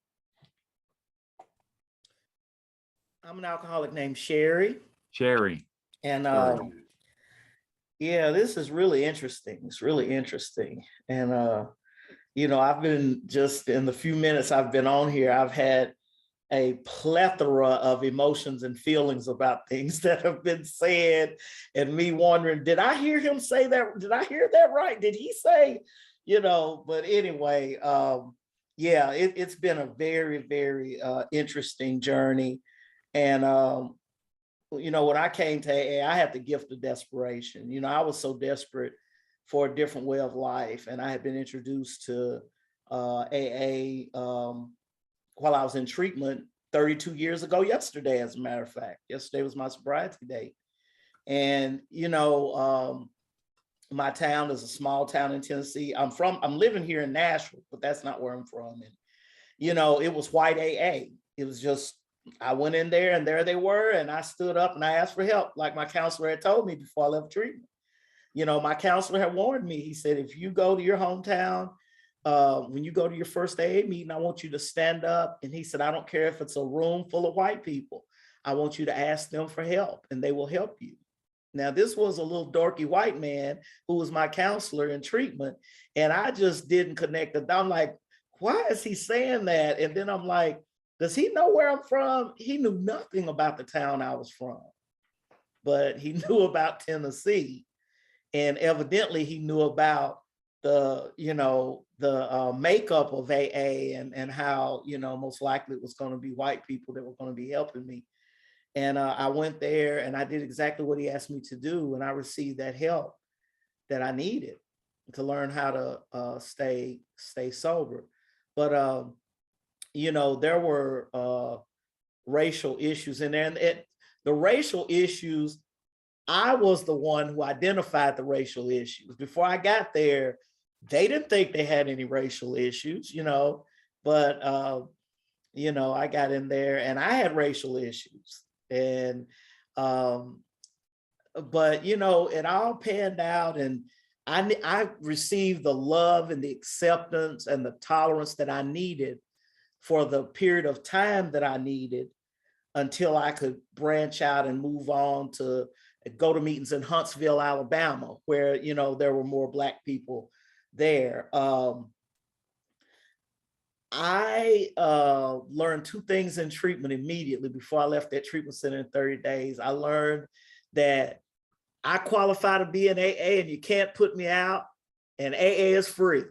I'm an alcoholic named Sherry. Sherry. And Sherry. yeah, this is really interesting. It's really interesting. And you know, I've been just in the few minutes I've been on here, I've had a plethora of emotions and feelings about things that have been said, and me wondering, did I hear him say that? Did I hear that right? Did he say, you know, but anyway, yeah, it's been a very, very interesting journey. And, you know, when I came to AA, I had the gift of desperation. You know, I was so desperate for a different way of life. And I had been introduced to AA while I was in treatment 32 years ago I'm as a matter of fact. Yesterday was my sobriety date. And, you know, my town is a small town in Tennessee. I'm living here in Nashville, but that's not where I'm from. And, you know, it was white AA. It was just, I went in there and there they were, and I stood up and I asked for help, like my counselor had told me before I left treatment. You know, my counselor had warned me. He said, if you go to your hometown, when you go to your first AA meeting, I want you to stand up. And he said, I don't care if it's a room full of white people. I want you to ask them for help and they will help you. Now, this was a little dorky white man who was my counselor in treatment. And I just didn't connect the dots. I'm like, why is he saying that? And then I'm like, does he know where I'm from? He knew nothing about the town I was from, but he knew about Tennessee. And evidently he knew about the, you know, the makeup of AA and how, you know, most likely it was going to be white people that were going to be helping me. And I went there and I did exactly what he asked me to do. And I received that help that I needed to learn how to stay sober. But, you know, there were racial issues in there. And the racial issues, I was the one who identified the racial issues. Before I got there, they didn't think they had any racial issues, you know, but, you know, I got in there and I had racial issues. And, but, you know, it all panned out, and I received the love and the acceptance and the tolerance that I needed for the period of time that I needed until I could branch out and move on to go to meetings in Huntsville, Alabama, where, you know, there were more Black people there. I learned two things in treatment immediately before I left that treatment center in 30 days. I learned that I qualify to be in AA and you can't put me out, and AA is free.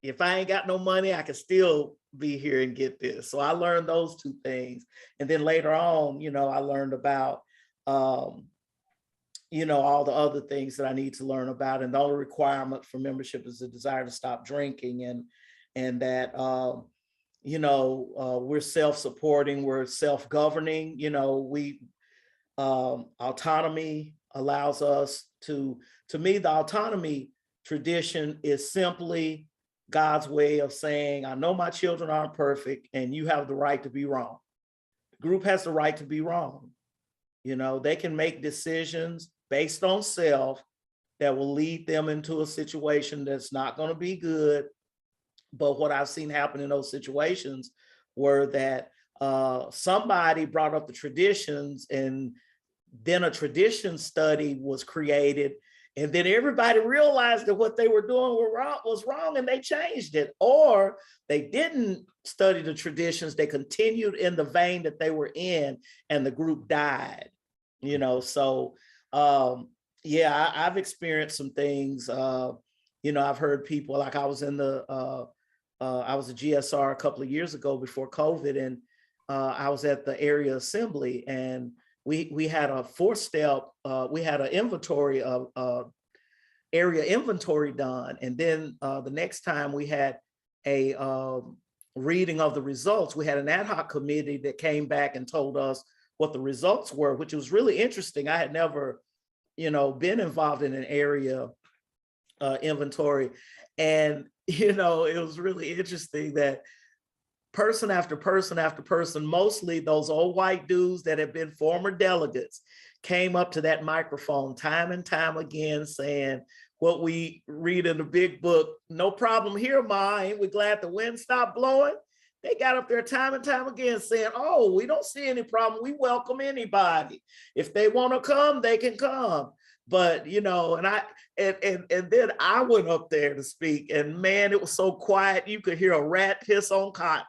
If I ain't got no money, I can still be here and get this. So I learned those two things. And then later on, you know, I learned about, you know, all the other things that I need to learn about. And the only requirement for membership is the desire to stop drinking, and that, you know, we're self-supporting, we're self-governing, you know, autonomy allows us to me, the autonomy tradition is simply God's way of saying, I know my children aren't perfect and you have the right to be wrong. The group has the right to be wrong. You know, they can make decisions based on self that will lead them into a situation that's not going to be good. But what I've seen happen in those situations were that somebody brought up the traditions, and then a tradition study was created, and then everybody realized that what they were doing was wrong and they changed it. Or they didn't study the traditions, they continued in the vein that they were in, and the group died. You know, so yeah, I've experienced some things. You know, I've heard people, like I was in the I was a GSR a couple of years ago before COVID, and I was at the area assembly, and we had a 4-step, we had an inventory of area inventory done. And then the next time we had a reading of the results, we had an ad hoc committee that came back and told us what the results were, which was really interesting. I had never, you know, been involved in an area inventory. And, you know, it was really interesting that person after person after person, mostly those old white dudes that had been former delegates, came up to that microphone time and time again saying, what we read in the big book, no problem here, Ma, ain't we glad the wind stopped blowing? They got up there time and time again saying, oh, we don't see any problem. We welcome anybody. If they want to come, they can come. But, you know, and then I went up there to speak, and man, it was so quiet. You could hear a rat piss on cotton.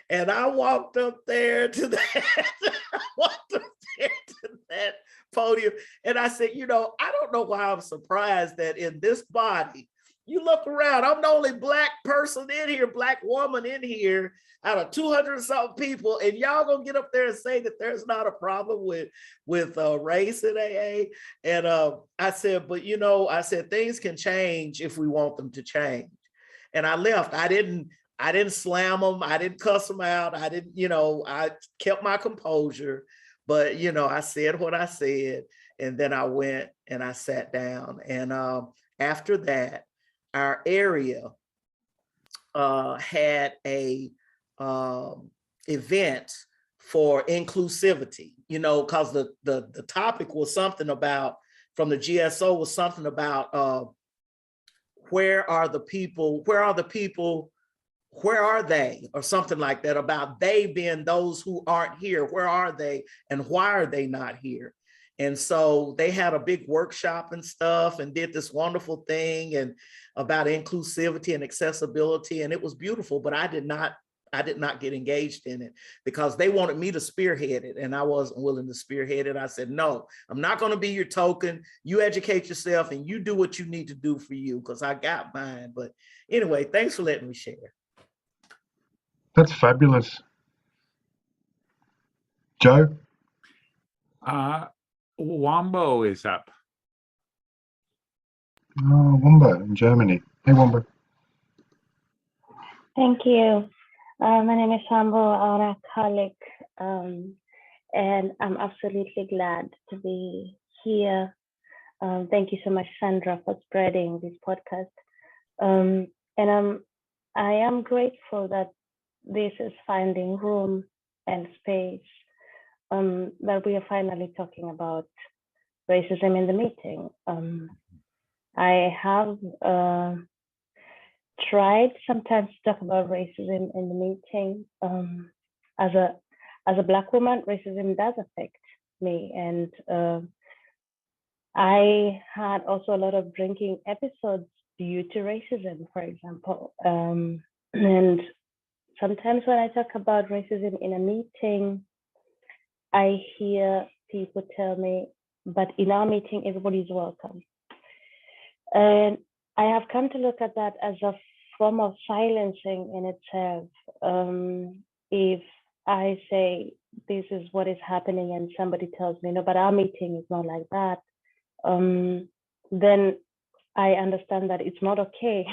And I walked up there to that podium, and I said, you know, I don't know why I'm surprised that in this body, you look around, I'm the only Black person in here, Black woman in here out of 200 and something people, and y'all gonna get up there and say that there's not a problem with race in AA. And I said, but you know, I said, things can change if we want them to change. And I left. I didn't slam them. I didn't cuss them out. I didn't, you know, I kept my composure, but, you know, I said what I said, and then I went and I sat down. And after that, our area had a event for inclusivity, you know, because the topic was something about, from the GSO, was something about where are the people, where are they, or something like that, about they being those who aren't here. Where are they and why are they not here? And so they had a big workshop and stuff and did this wonderful thing and about inclusivity and accessibility. And it was beautiful, but I did not get engaged in it because they wanted me to spearhead it, and I wasn't willing to spearhead it. I said, no, I'm not going to be your token. You educate yourself and you do what you need to do for you, because I got mine. But anyway, thanks for letting me share. That's fabulous. Joe? Wombo is up. Oh, Wombo in Germany. Hey, Wombo. Thank you. My name is Wombo, I'm an alcoholic, and I'm absolutely glad to be here. Thank you so much, Sandra, for spreading this podcast. And I am grateful that this is finding room and space, that we are finally talking about racism in the meeting. I have tried sometimes to talk about racism in the meeting. As a Black woman, racism does affect me, and I had also a lot of drinking episodes due to racism, for example. And sometimes when I talk about racism in a meeting, I hear people tell me, but in our meeting, everybody's welcome. And I have come to look at that as a form of silencing in itself. If I say, this is what is happening, and somebody tells me, no, but our meeting is not like that, then I understand that it's not okay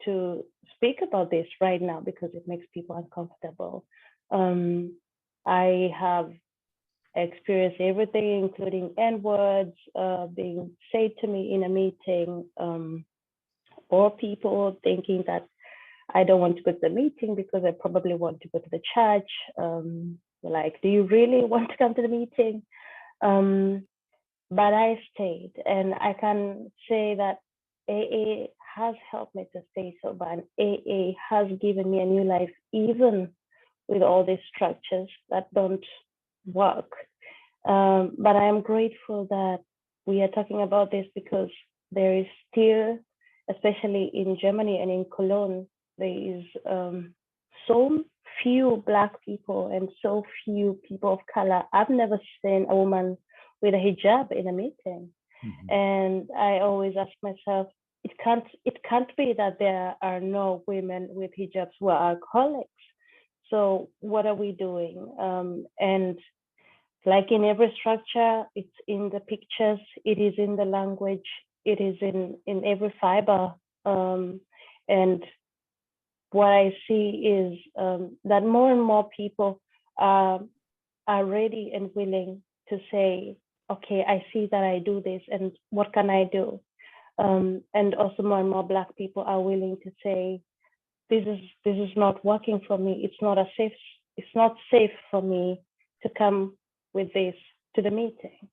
to speak about this right now because it makes people uncomfortable. I have experienced everything, including N-words being said to me in a meeting, or people thinking that I don't want to go to the meeting because I probably want to go to the church. Like, do you really want to come to the meeting? But I stayed, and I can say that AA has helped me to stay sober, and AA has given me a new life, even with all these structures that don't work. But I am grateful that we are talking about this, because there is still, especially in Germany and in Cologne, there is so few Black people and so few people of color. I've never seen a woman with a hijab in a meeting. Mm-hmm. And I always ask myself, it can't be that there are no women with hijabs who are alcoholics. So what are we doing? And like in every structure, it's in the pictures, it is in the language, it is in every fiber. And what I see is that more and more people are ready and willing to say, okay, I see that I do this, and what can I do? And also more and more Black people are willing to say, this is not working for me. It's not safe for me to come with this to the meeting.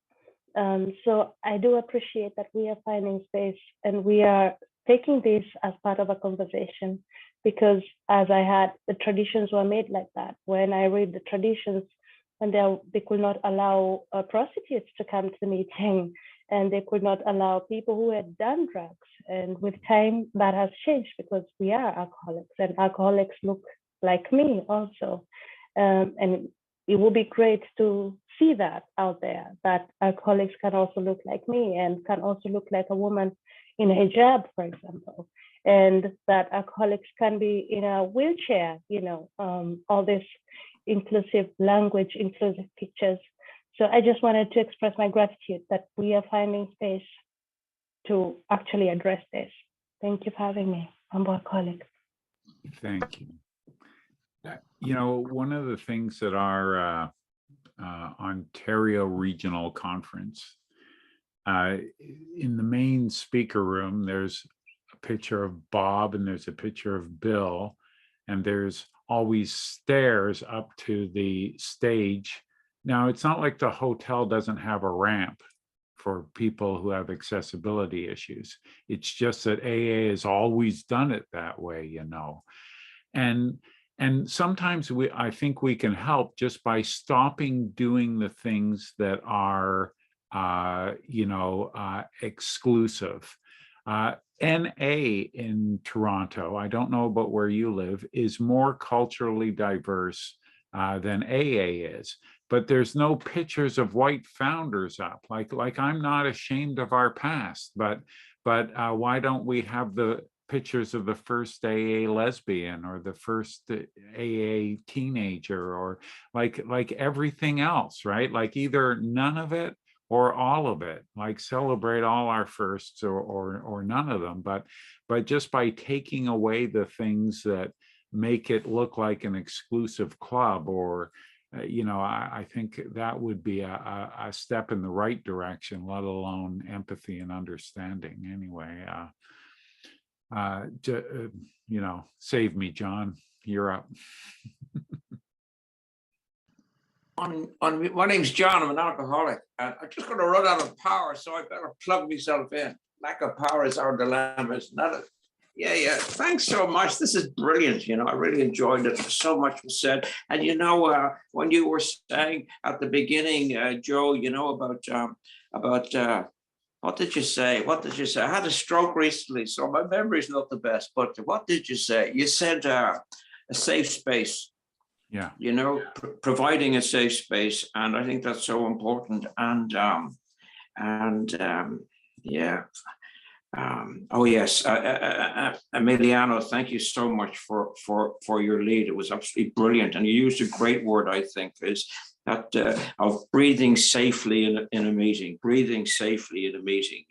So I do appreciate that we are finding space and we are taking this as part of a conversation, because as I had, the traditions were made like that. When I read the traditions, and they could not allow prostitutes to come to the meeting, and they could not allow people who had done drugs. And with time, that has changed because we are alcoholics, and alcoholics look like me also. And it would be great to see that out there, that alcoholics can also look like me and can also look like a woman in a hijab, for example, and that alcoholics can be in a wheelchair, all this inclusive language, inclusive pictures. So I just wanted to express my gratitude that we are finding space to actually address this. Thank you for having me. I'm an alcoholic. Thank you. One of the things that our Ontario Regional Conference, in the main speaker room, there's a picture of Bob and there's a picture of Bill, and there's always stairs up to the stage. Now, it's not like the hotel doesn't have a ramp for people who have accessibility issues. It's just that AA has always done it that way, And sometimes I think we can help just by stopping doing the things that are, exclusive. NA in Toronto, I don't know about where you live, is more culturally diverse than AA is. But there's no pictures of white founders up. Like I'm not ashamed of our past, but why don't we have the pictures of the first AA lesbian or the first AA teenager, or like everything else, right? Like either none of it or all of it, like celebrate all our firsts or none of them. But just by taking away the things that make it look like an exclusive club, or I think that would be a step in the right direction, let alone empathy and understanding. Anyway, save me, John. You're up. My name's John. I'm an alcoholic. I'm just going to run out of power, so I better plug myself in. Lack of power is our dilemma. It's not a. Yeah. Thanks so much. This is brilliant. I really enjoyed it. So much was said. And when you were saying at the beginning, Joe, about what did you say? I had a stroke recently, so my memory is not the best. But what did you say? You said a safe space. Yeah. Providing a safe space, and I think that's so important. And oh yes, Emiliano, thank you so much for your lead. It was absolutely brilliant, and you used a great word, I think, is that of breathing safely in a meeting. Breathing safely in a meeting.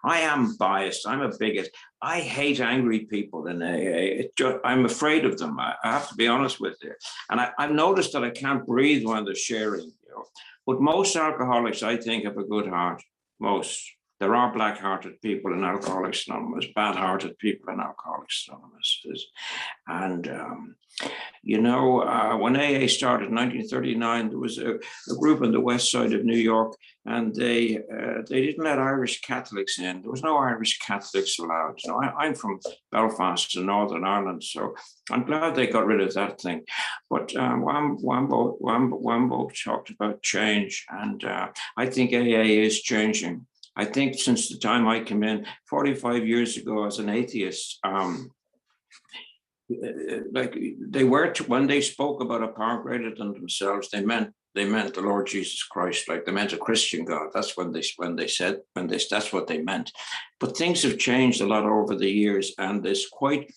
I am biased. I'm a bigot. I hate angry people in AA. I'm afraid of them. I have to be honest with you. And I've noticed that I can't breathe when they're sharing. But most alcoholics, I think, have a good heart. Most. There are black-hearted people in Alcoholics Anonymous, bad-hearted people in Alcoholics Anonymous. And, when AA started in 1939, there was a group on the west side of New York, and they didn't let Irish Catholics in. There was no Irish Catholics allowed. I'm from Belfast in Northern Ireland, so I'm glad they got rid of that thing. But Wambo talked about change, and I think AA is changing. I think since the time I came in 45 years ago as an atheist, when they spoke about a power greater than themselves, they meant the Lord Jesus Christ, like they meant a Christian God. That's that's what they meant. But things have changed a lot over the years, and it's quite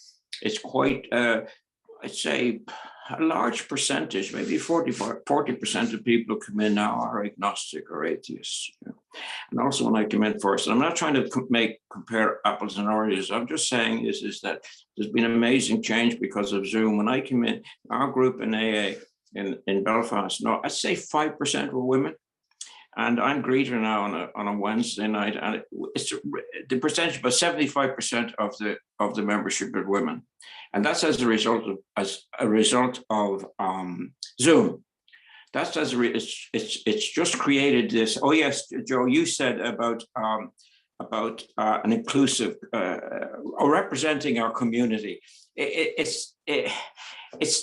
I'd say a large percentage, maybe 40% of people who come in now are agnostic or atheists. And also when I came in first, and I'm not trying to compare apples and oranges. I'm just saying is that there's been amazing change because of Zoom. When I came in, our group in AA in Belfast, I'd say 5% were women. And I'm greeter now on a Wednesday night, and it's the percentage, about 75% of the membership are women, and that's as a result of Zoom. it's just created this. Oh yes, Joe, you said about an inclusive or representing our community. It's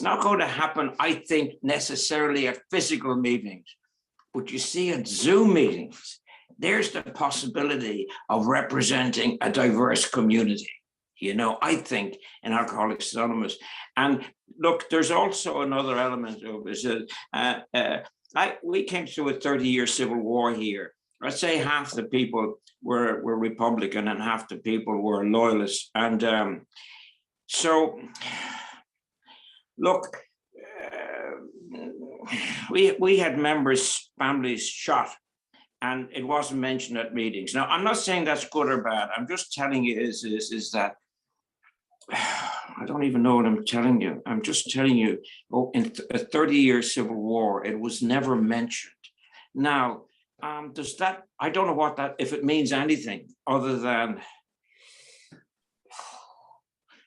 not going to happen, I think, necessarily at physical meetings, but you see at Zoom meetings, there's the possibility of representing a diverse community. You know, I think in Alcoholics Anonymous. And look, there's also another element of it. Is that we came through a 30-year civil war here. I'd say half the people were Republican and half the people were loyalists. And so, look, we had members' families shot, and it wasn't mentioned at meetings. Now, I'm not saying that's good or bad. I'm just telling you is that I don't even know what I'm telling you. I'm just telling you, in a 30-year civil war, it was never mentioned. Now, does that, I don't know what that, if it means anything other than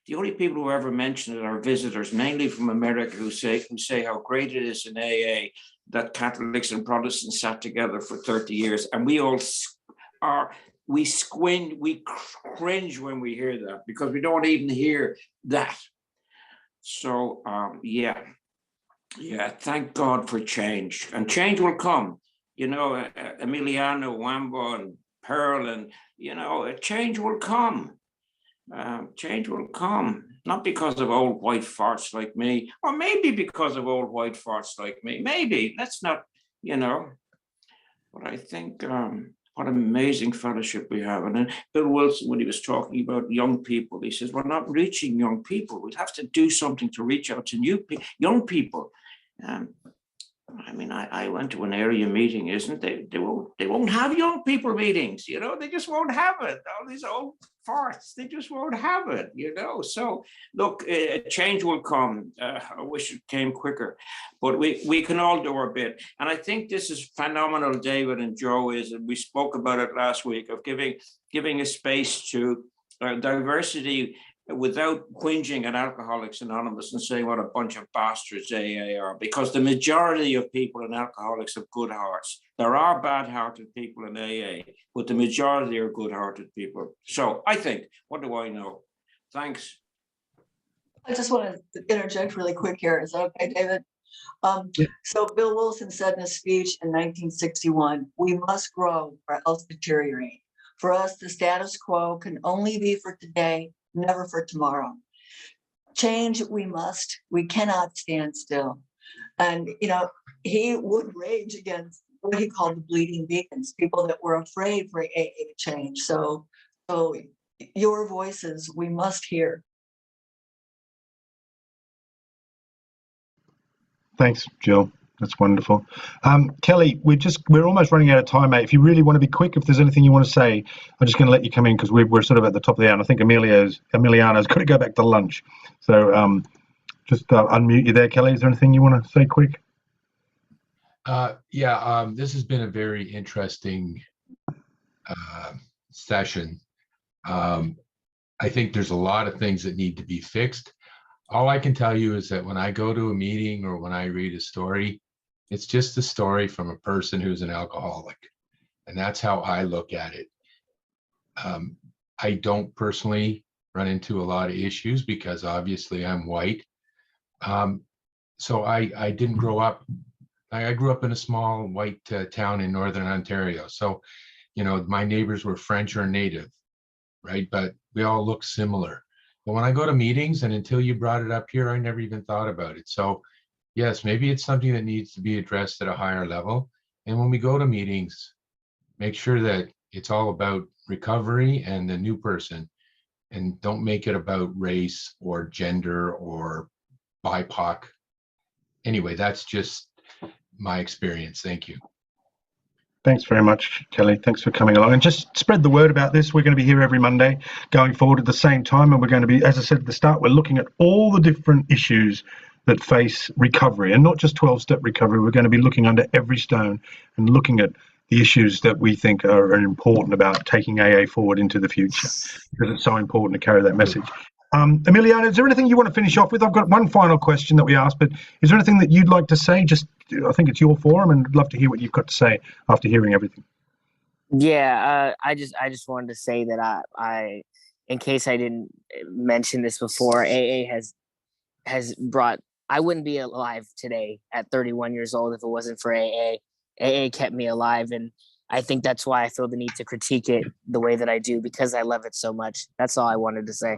the only people who ever mention it are visitors, mainly from America, who say how great it is in AA that Catholics and Protestants sat together for 30 years. And we all we cringe when we hear that, because we don't even hear that. So yeah, thank God for change, and change will come. You know, Emiliano, Wambo, and Pearl, and you know, change will come. Change will come, not because of old white farts like me, or maybe because of old white farts like me. Maybe, let's not, you know. But I think what an amazing fellowship we have. And then Bill Wilson, when he was talking about young people, he says, we're not reaching young people. We'd have to do something to reach out to young people. I mean, I went to an area meeting, isn't it? They won't have young people meetings, you know, they just won't have it. All these old farts, they just won't have it, you know. So look, change will come. I wish it came quicker, but we can all do our bit. And I think this is phenomenal, David and Joe, and we spoke about it last week, of giving a space to diversity without whinging at Alcoholics Anonymous and saying what a bunch of bastards AA are, because the majority of people in Alcoholics have good hearts. There are bad-hearted people in AA, but the majority are good-hearted people. So I think, what do I know? Thanks. I just want to interject really quick here. Is that okay, David? So Bill Wilson said in a speech in 1961, we must grow or else deteriorate. For us, the status quo can only be for today, never for tomorrow. Change we must, we cannot stand still. And, you know, he would rage against what he called the bleeding deacons, people that were afraid for AA to change. So your voices, we must hear. Thanks, Jill. That's wonderful. Kelly, we're almost running out of time, mate. If you really want to be quick, if there's anything you want to say, I'm just going to let you come in, because we're sort of at the top of the hour. And I think Emiliano's got to go back to lunch. So just unmute you there, Kelly. Is there anything you want to say quick? This has been a very interesting session. I think there's a lot of things that need to be fixed. All I can tell you is that when I go to a meeting or when I read a story, it's just a story from a person who's an alcoholic. And that's how I look at it. I don't personally run into a lot of issues because obviously I'm white. So I didn't grow up. I grew up in a small white town in Northern Ontario. So, you know, my neighbors were French or native, right? But we all look similar. But when I go to meetings, and until you brought it up here, I never even thought about it. So yes, maybe it's something that needs to be addressed at a higher level. And when we go to meetings, make sure that it's all about recovery and the new person, and don't make it about race or gender or BIPOC. Anyway, that's just my experience. Thank you. Thanks very much, Kelly. Thanks for coming along, and just spread the word about this. We're going to be here every Monday going forward at the same time, and we're going to be, as I said at the start, we're looking at all the different issues that face recovery, and not just 12-step recovery. We're going to be looking under every stone and looking at the issues that we think are important about taking AA forward into the future, because it's so important to carry that message. Emiliano, is there anything you want to finish off with? I've got one final question that we asked, but is there anything that you'd like to say? Just, I think it's your forum, and I'd love to hear what you've got to say after hearing everything. Yeah, I just wanted to say that I, in case I didn't mention this before, AA has brought. I wouldn't be alive today at 31 years old if it wasn't for AA. AA kept me alive, and I think that's why I feel the need to critique it the way that I do, because I love it so much. That's all I wanted to say.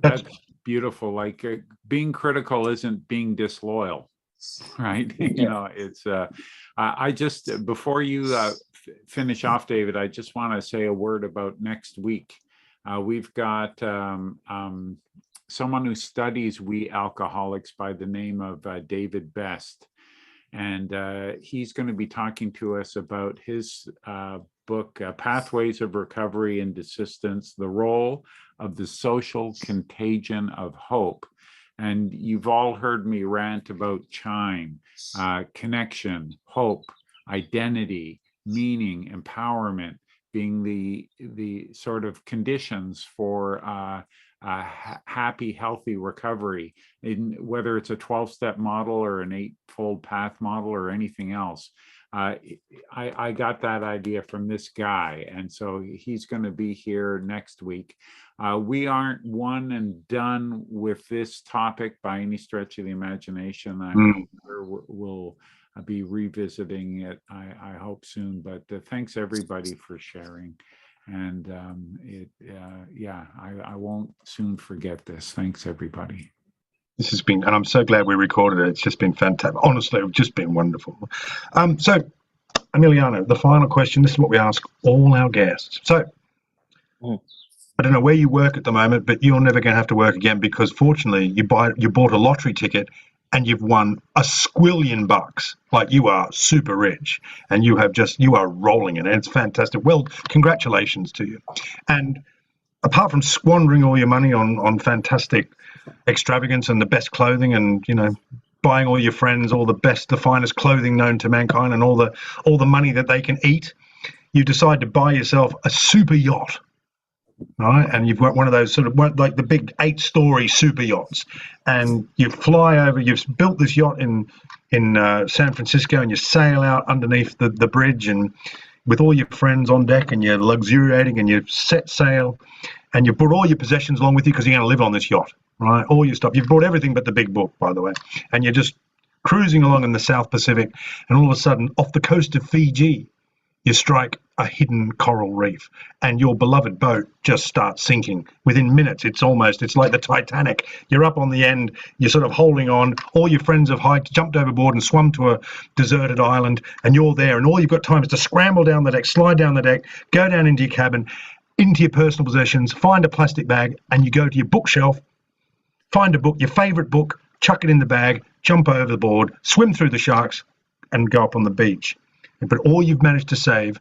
That's beautiful. Like being critical isn't being disloyal, right? You know, it's I just, before you finish off, David, I just want to say a word about next week. We've got someone who studies we alcoholics by the name of David Best. And he's going to be talking to us about his book, Pathways of Recovery and Desistance, the role of the social contagion of hope. And you've all heard me rant about CHIME, connection, hope, identity, meaning, empowerment being the sort of conditions for happy, healthy recovery, in whether it's a 12-step model or an 8-fold path model or anything else. I got that idea from this guy, and so he's going to be here next week. We aren't one and done with this topic by any stretch of the imagination. I'm sure we'll be revisiting it, I hope soon, but thanks everybody for sharing. And I won't soon forget this. Thanks everybody. This has been, and I'm so glad we recorded it. It's just been fantastic. Honestly, it's just been wonderful. So Emiliano, the final question, this is what we ask all our guests. So I don't know where you work at the moment, but you're never going to have to work again, because fortunately you bought a lottery ticket and you've won $1 squillion. Like, you are super rich, and you are rolling in it. It's fantastic. Well, congratulations to you. And apart from squandering all your money on fantastic extravagance and the best clothing, and, you know, buying all your friends all the finest clothing known to mankind, and all the money that they can eat, you decide to buy yourself a super yacht. Right, and you've got one of those sort of, like the big 8-story super yachts, and you fly over. You've built this yacht in San Francisco, and you sail out underneath the bridge, and with all your friends on deck, and you're luxuriating, and you set sail, and you brought all your possessions along with you because you're going to live on this yacht, right? All your stuff. You've brought everything but the big book, by the way, and you're just cruising along in the South Pacific, and all of a sudden, off the coast of Fiji, you strike a hidden coral reef, and your beloved boat just starts sinking within minutes. It's like the Titanic. You're up on the end, you're sort of holding on. All your friends have jumped overboard and swum to a deserted island, and you're there, and all you've got time is to scramble down the deck, slide down the deck, go down into your cabin, into your personal possessions, find a plastic bag, and you go to your bookshelf, find a book, your favorite book, chuck it in the bag, jump overboard, swim through the sharks, and go up on the beach. But all you've managed to save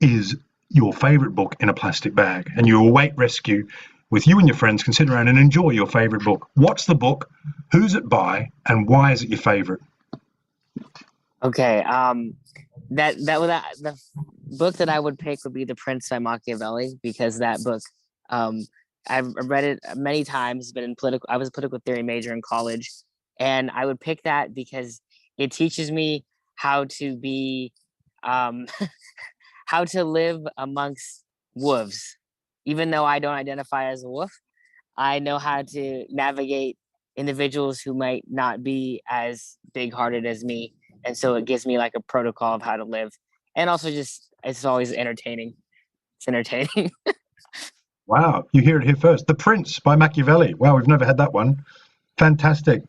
is your favorite book in a plastic bag, and you await rescue with you and your friends. Can sit around and enjoy your favorite book. What's the book? Who's it by? And why is it your favorite? Okay, the book that I would pick would be The Prince by Machiavelli, because that book, I've read it many times. I was a political theory major in college, and I would pick that because it teaches me how to be, how to live amongst wolves. Even though I don't identify as a wolf, I know how to navigate individuals who might not be as big-hearted as me. And so it gives me like a protocol of how to live. And also just, it's always entertaining. It's entertaining. Wow, you hear it here first. The Prince by Machiavelli. Wow, we've never had that one. Fantastic.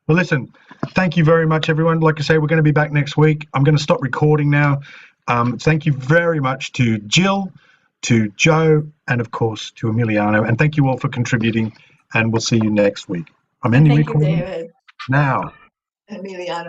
Well, listen, thank you very much, everyone. Like I say, we're going to be back next week. I'm going to stop recording now. Thank you very much to Jill, to Joe, and of course to Emiliano. And thank you all for contributing. And we'll see you next week. I'm ending recording Thank you, David. now. Emiliano.